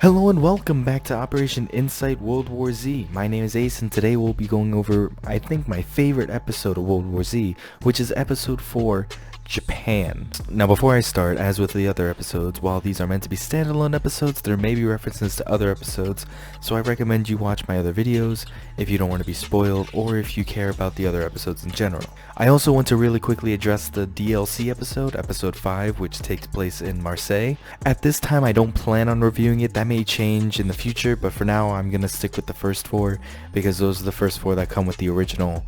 Hello and welcome back to Operation Insight World War Z. My name is Ace and today we'll be going over, I think, my favorite episode of World War Z, which is episode 4, Japan. Now before I start, as with the other episodes, while these are meant to be standalone episodes, there may be references to other episodes, so I recommend you watch my other videos if you don't want to be spoiled or if you care about the other episodes in general. I also want to really quickly address the DLC episode, episode 5, which takes place in Marseille. At this time I don't plan on reviewing it. That may change in the future, but for now I'm gonna stick with the first 4 because those are the first 4 that come with the original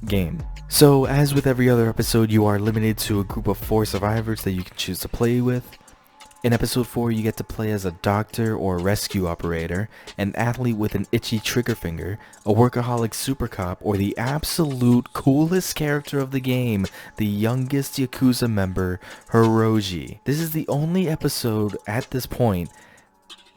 game. So as with every other episode, you are limited to a group of 4 survivors that you can choose to play with. In episode 4 you get to play as a doctor or rescue operator, an athlete with an itchy trigger finger, a workaholic super cop, or the absolute coolest character of the game, the youngest Yakuza member, Hiroji. This is the only episode at this point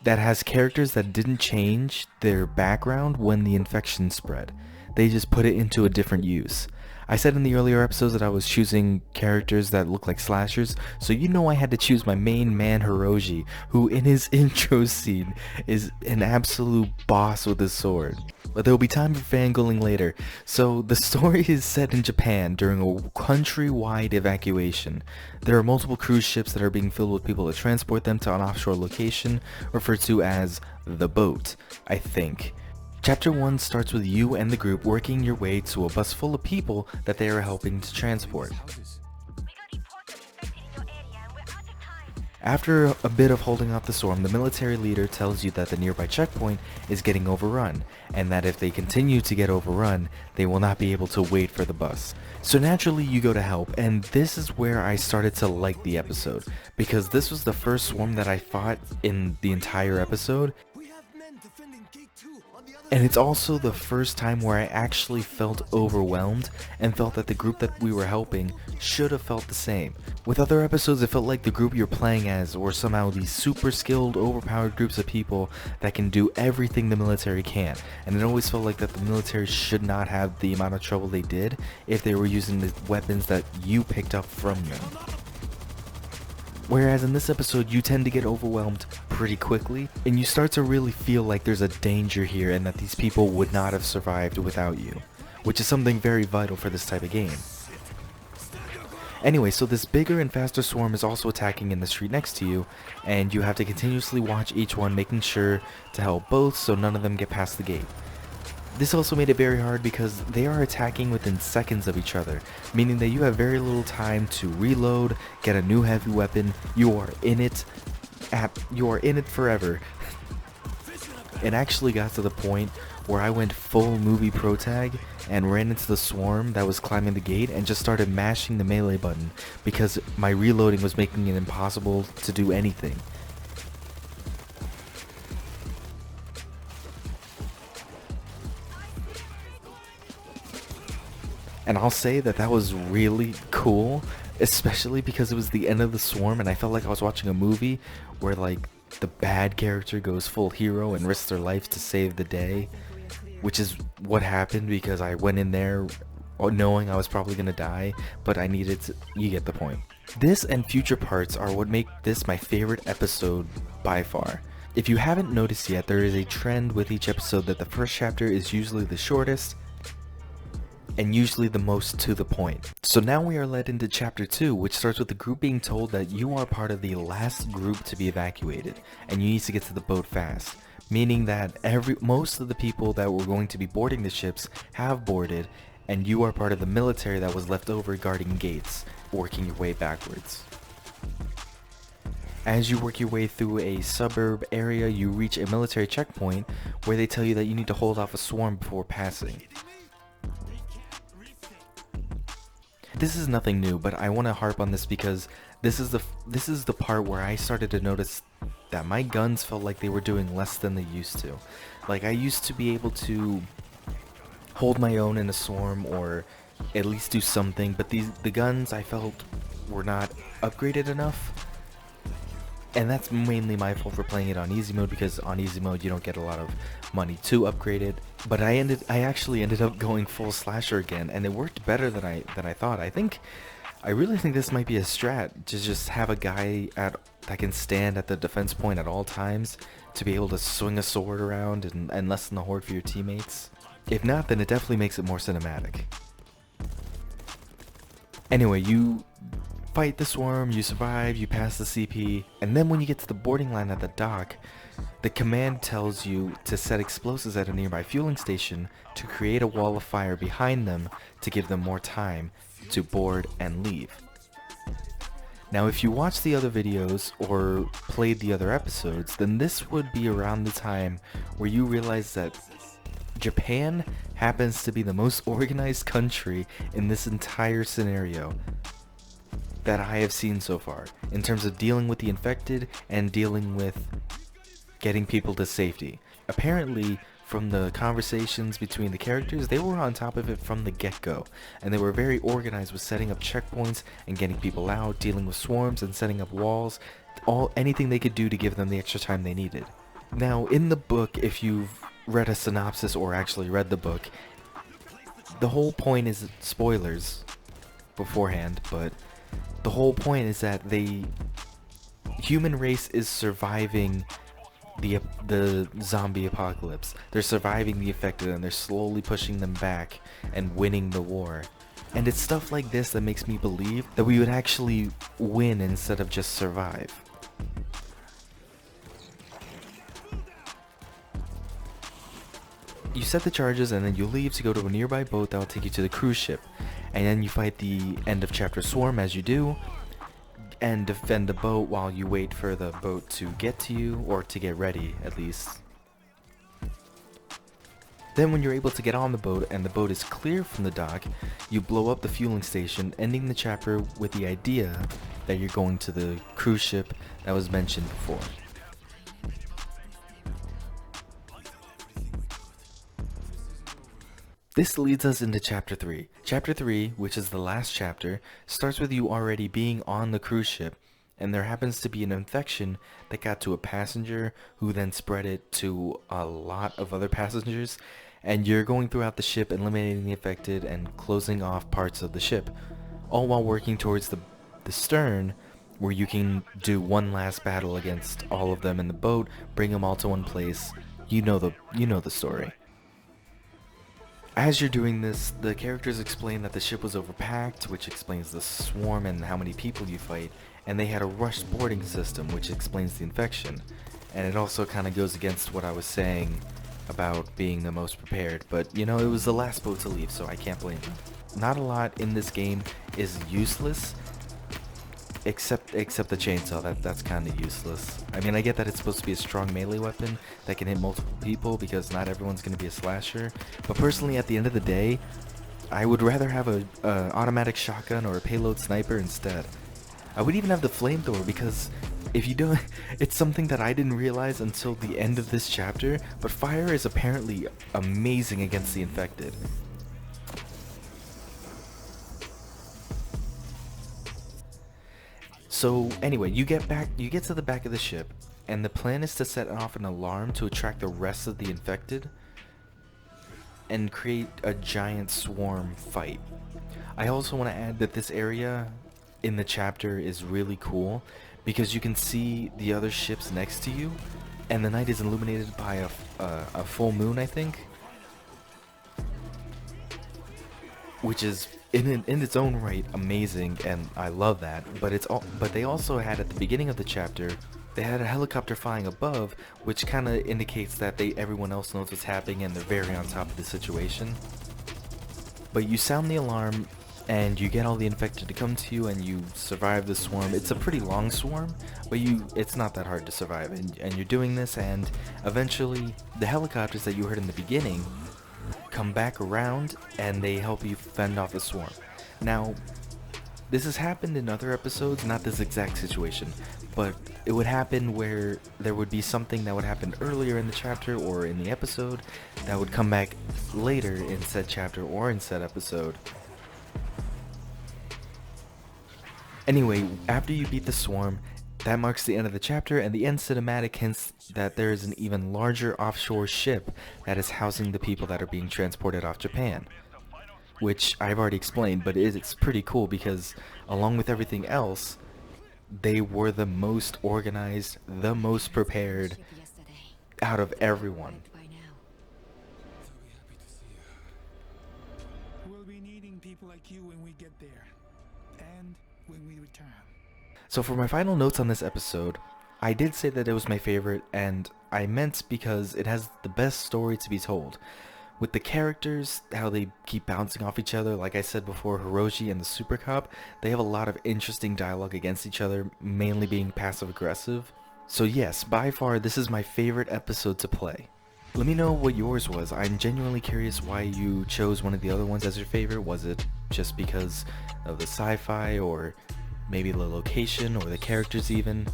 that has characters that didn't change their background when the infection spread. They just put it into a different use. I said in the earlier episodes that I was choosing characters that look like slashers, so you know I had to choose my main man Hiroji, who in his intro scene is an absolute boss with his sword. But there will be time for fangirling later. So the story is set in Japan during a countrywide evacuation. There are multiple cruise ships that are being filled with people to transport them to an offshore location, referred to as the boat, I think. Chapter 1 starts with you and the group working your way to a bus full of people that they are helping to transport. After a bit of holding off the storm, the military leader tells you that the nearby checkpoint is getting overrun, and that if they continue to get overrun, they will not be able to wait for the bus. So naturally you go to help, and this is where I started to like the episode, because this was the first swarm that I fought in the entire episode. And it's also the first time where I actually felt overwhelmed and felt that the group that we were helping should have felt the same. With other episodes, it felt like the group you're playing as were somehow these super skilled, overpowered groups of people that can do everything the military can. And it always felt like that the military should not have the amount of trouble they did if they were using the weapons that you picked up from them. Whereas in this episode, you tend to get overwhelmed pretty quickly, and you start to really feel like there's a danger here and that these people would not have survived without you, which is something very vital for this type of game. Anyway, so this bigger and faster swarm is also attacking in the street next to you, and you have to continuously watch each one, making sure to help both so none of them get past the gate. This also made it very hard because they are attacking within seconds of each other, meaning that you have very little time to reload, get a new heavy weapon. You are in it forever. It actually got to the point where I went full movie pro tag and ran into the swarm that was climbing the gate and just started mashing the melee button because my reloading was making it impossible to do anything. And I'll say that that was really cool, especially because it was the end of the swarm and I felt like I was watching a movie where like the bad character goes full hero and risks their life to save the day, which is what happened because I went in there knowing I was probably gonna die, but I needed to, you get the point. This and future parts are what make this my favorite episode by far. If you haven't noticed yet, there is a trend with each episode that the first chapter is usually the shortest and usually the most to the point. So now we are led into chapter 2, which starts with the group being told that you are part of the last group to be evacuated and you need to get to the boat fast, meaning that most of the people that were going to be boarding the ships have boarded and you are part of the military that was left over guarding gates, working your way backwards. As you work your way through a suburb area, you reach a military checkpoint where they tell you that you need to hold off a swarm before passing. This is nothing new, but I want to harp on this because this is the part where I started to notice that my guns felt like they were doing less than they used to. Like I used to be able to hold my own in a swarm or at least do something, but the guns I felt were not upgraded enough. And that's mainly my fault for playing it on easy mode, because on easy mode you don't get a lot of money to upgrade it. But I actually ended up going full slasher again, and it worked better than I thought. I really think this might be a strat to just have a guy that can stand at the defense point at all times, to be able to swing a sword around and lessen the horde for your teammates. If not, then it definitely makes it more cinematic. Anyway, you fight the swarm, you survive, you pass the CP, and then when you get to the boarding line at the dock, the command tells you to set explosives at a nearby fueling station to create a wall of fire behind them to give them more time to board and leave. Now if you watched the other videos or played the other episodes, then this would be around the time where you realize that Japan happens to be the most organized country in this entire scenario that I have seen so far, in terms of dealing with the infected and dealing with getting people to safety. Apparently, from the conversations between the characters, they were on top of it from the get-go, and they were very organized with setting up checkpoints and getting people out, dealing with swarms and setting up walls, anything they could do to give them the extra time they needed. Now, in the book, if you've read a synopsis or actually read the book, the whole point is, spoilers beforehand, but the whole point is that the human race is surviving the zombie apocalypse. They're surviving the affected and they're slowly pushing them back and winning the war. And it's stuff like this that makes me believe that we would actually win instead of just survive. You set the charges and then you leave to go to a nearby boat that will take you to the cruise ship. And then you fight the end of chapter swarm as you do, and defend the boat while you wait for the boat to get to you, or to get ready at least. Then when you're able to get on the boat and the boat is clear from the dock, you blow up the fueling station, ending the chapter with the idea that you're going to the cruise ship that was mentioned before. This leads us into Chapter 3. Chapter 3, which is the last chapter, starts with you already being on the cruise ship, and there happens to be an infection that got to a passenger who then spread it to a lot of other passengers, and you're going throughout the ship eliminating the affected and closing off parts of the ship, all while working towards the stern, where you can do one last battle against all of them in the boat, bring them all to one place. You know the story. As you're doing this, the characters explain that the ship was overpacked, which explains the swarm and how many people you fight, and they had a rushed boarding system, which explains the infection. And it also kind of goes against what I was saying about being the most prepared, but you know, it was the last boat to leave, so I can't blame them. Not a lot in this game is useless, except the chainsaw. That's kind of useless. I mean, I get that it's supposed to be a strong melee weapon that can hit multiple people because not everyone's going to be a slasher, but personally at the end of the day, I would rather have a automatic shotgun or a payload sniper instead. I would even have the flamethrower, because if you don't, it's something that I didn't realize until the end of this chapter, but fire is apparently amazing against the infected. So anyway, you get to the back of the ship, and the plan is to set off an alarm to attract the rest of the infected and create a giant swarm fight. I also want to add that this area in the chapter is really cool because you can see the other ships next to you, and the night is illuminated by a full moon, I think, which is in its own right amazing, and I love that. But they also had, at the beginning of the chapter, they had a helicopter flying above, which kind of indicates that everyone else knows what's happening and they're very on top of the situation. But you sound the alarm and you get all the infected to come to you, and you survive the swarm. It's a pretty long swarm, but it's not that hard to survive, and you're doing this, and eventually the helicopters that you heard in the beginning come back around and they help you fend off the swarm. Now, this has happened in other episodes, not this exact situation, but it would happen where there would be something that would happen earlier in the chapter or in the episode that would come back later in said chapter or in said episode. Anyway, after you beat the swarm, that marks the end of the chapter, and the end cinematic hints that there is an even larger offshore ship that is housing the people that are being transported off Japan. Which I've already explained, but it's pretty cool because along with everything else, they were the most organized, the most prepared, out of everyone. By now. They'll be happy to see you. We'll be needing people like you when we get there. And when we return. So for my final notes on this episode, I did say that it was my favorite, and I meant because it has the best story to be told. With the characters, how they keep bouncing off each other, like I said before, Hiroshi and the Super Cop, they have a lot of interesting dialogue against each other, mainly being passive-aggressive. So yes, by far, this is my favorite episode to play. Let me know what yours was. I'm genuinely curious why you chose one of the other ones as your favorite. Was it just because of the sci-fi, or maybe the location, or the characters even?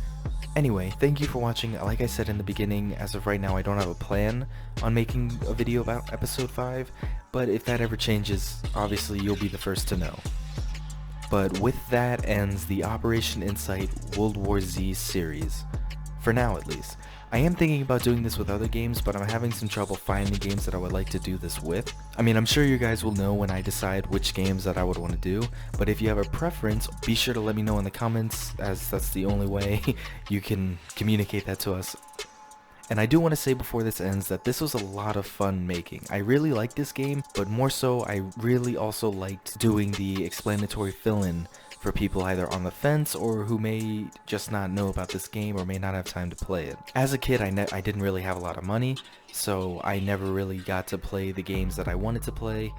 Anyway, thank you for watching. Like I said in the beginning, as of right now I don't have a plan on making a video about episode 5, but if that ever changes, obviously you'll be the first to know. But with that ends the Operation Insight World War Z series. For now at least. I am thinking about doing this with other games, but I'm having some trouble finding games that I would like to do this with. I mean, I'm sure you guys will know when I decide which games that I would want to do, but if you have a preference, be sure to let me know in the comments, as that's the only way you can communicate that to us. And I do want to say before this ends that this was a lot of fun making. I really liked this game, but more so I really also liked doing the explanatory fill-in for people either on the fence or who may just not know about this game or may not have time to play it. As a kid, I didn't really have a lot of money, so I never really got to play the games that I wanted to play.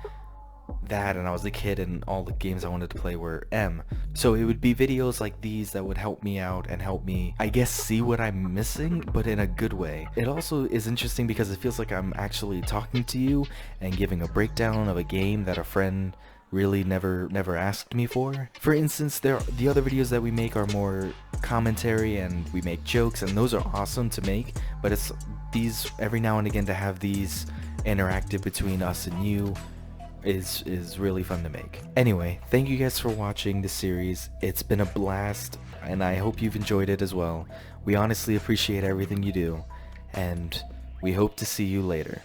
That, and I was a kid and all the games I wanted to play were M. So it would be videos like these that would help me out and help me, I guess, see what I'm missing, but in a good way. It also is interesting because it feels like I'm actually talking to you and giving a breakdown of a game that a friend really never asked me for. For instance, the other videos that we make are more commentary and we make jokes, and those are awesome to make, but it's these every now and again to have these interactive between us and you is really fun to make. Anyway, thank you guys for watching this series. It's been a blast, and I hope you've enjoyed it as well. We honestly appreciate everything you do, and we hope to see you later.